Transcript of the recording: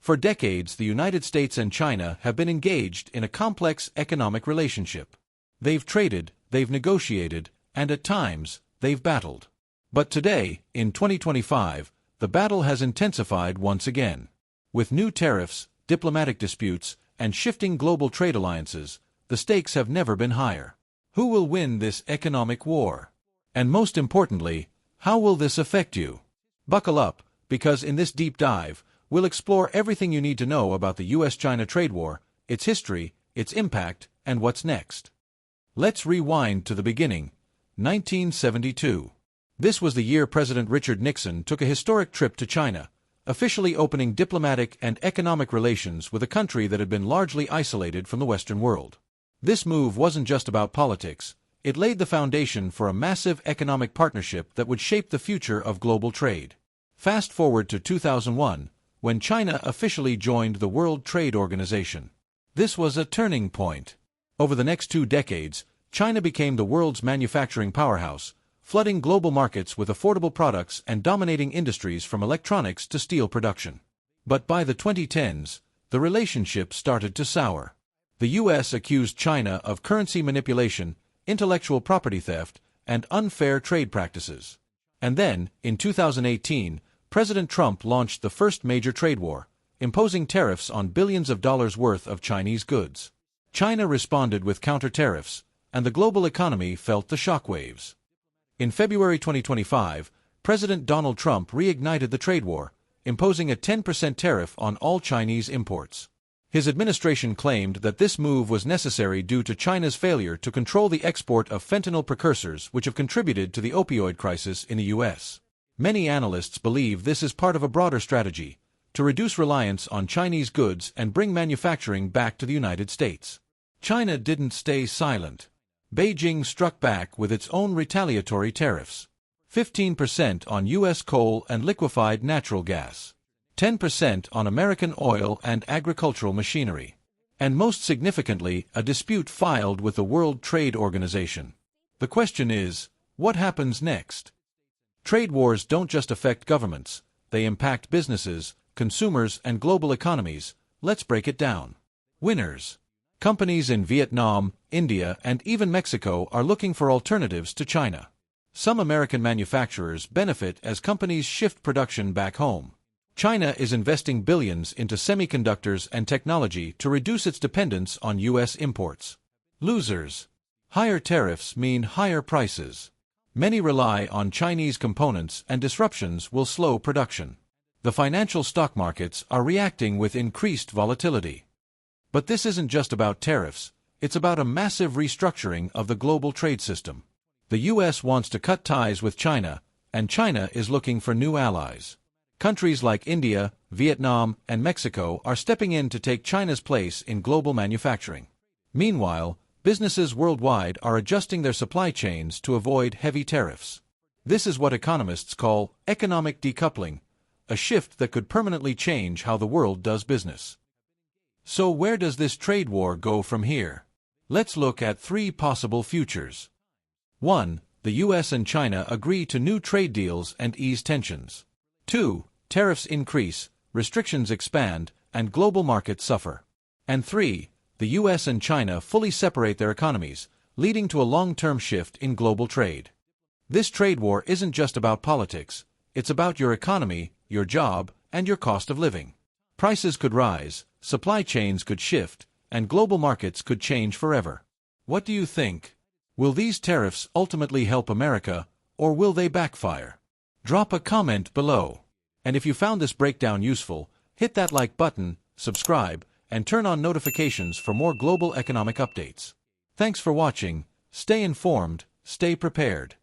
For decades, the United States and China have been engaged in a complex economic relationship. They've traded, they've negotiated, and at times, they've battled. But today, in 2025, the battle has intensified once again. With new tariffs, diplomatic disputes, and shifting global trade alliances, the stakes have never been higher. Who will win this economic war? And most importantly, how will this affect you? Buckle up, because in this deep dive, we'll explore everything you need to know about the US-China trade war, its history, its impact, and what's next. Let's rewind to the beginning, 1972. This was the year President Richard Nixon took a historic trip to China, officially opening diplomatic and economic relations with a country that had been largely isolated from the Western world. This move wasn't just about politics, it laid the foundation for a massive economic partnership that would shape the future of global trade. Fast forward to 2001, when China officially joined the World Trade Organization. This was a turning point. Over the next 2 decades, China became the world's manufacturing powerhouse, flooding global markets with affordable products and dominating industries from electronics to steel production. But by the 2010s, the relationship started to sour. The US accused China of currency manipulation, intellectual property theft, and unfair trade practices. And then, in 2018, President Trump launched the first major trade war, imposing tariffs on billions of dollars worth of Chinese goods. China responded with counter-tariffs, and the global economy felt the shockwaves. In February 2025, President Donald Trump reignited the trade war, imposing a 10% tariff on all Chinese imports. His administration claimed that this move was necessary due to China's failure to control the export of fentanyl precursors which have contributed to the opioid crisis in the U.S. Many analysts believe this is part of a broader strategy, to reduce reliance on Chinese goods and bring manufacturing back to the United States. China didn't stay silent. Beijing struck back with its own retaliatory tariffs. 15% on U.S. coal and liquefied natural gas. 10% on American oil and agricultural machinery. And most significantly, a dispute filed with the World Trade Organization. The question is, what happens next? Trade wars don't just affect governments, they impact businesses, consumers, and global economies. Let's break it down. Winners. Companies in Vietnam, India, and even Mexico are looking for alternatives to China. Some American manufacturers benefit as companies shift production back home. China is investing billions into semiconductors and technology to reduce its dependence on U.S. imports. Losers. Higher tariffs mean higher prices. Many rely on Chinese components, and disruptions will slow production. The financial stock markets are reacting with increased volatility. But this isn't just about tariffs, it's about a massive restructuring of the global trade system. The U.S. wants to cut ties with China, and China is looking for new allies. Countries like India, Vietnam, and Mexico are stepping in to take China's place in global manufacturing. Meanwhile, businesses worldwide are adjusting their supply chains to avoid heavy tariffs. This is what economists call economic decoupling, a shift that could permanently change how the world does business. So where does this trade war go from here? Let's look at 3 possible futures. 1. The US and China agree to new trade deals and ease tensions. 2. Tariffs increase, restrictions expand, and global markets suffer. And 3. The US and China fully separate their economies, leading to a long-term shift in global trade. This trade war isn't just about politics, it's about your economy, your job, and your cost of living. Prices could rise, supply chains could shift, and global markets could change forever. What do you think? Will these tariffs ultimately help America, or will they backfire? Drop a comment below. And if you found this breakdown useful, hit that like button, subscribe, and turn on notifications for more global economic updates. Thanks for watching. Stay informed, stay prepared.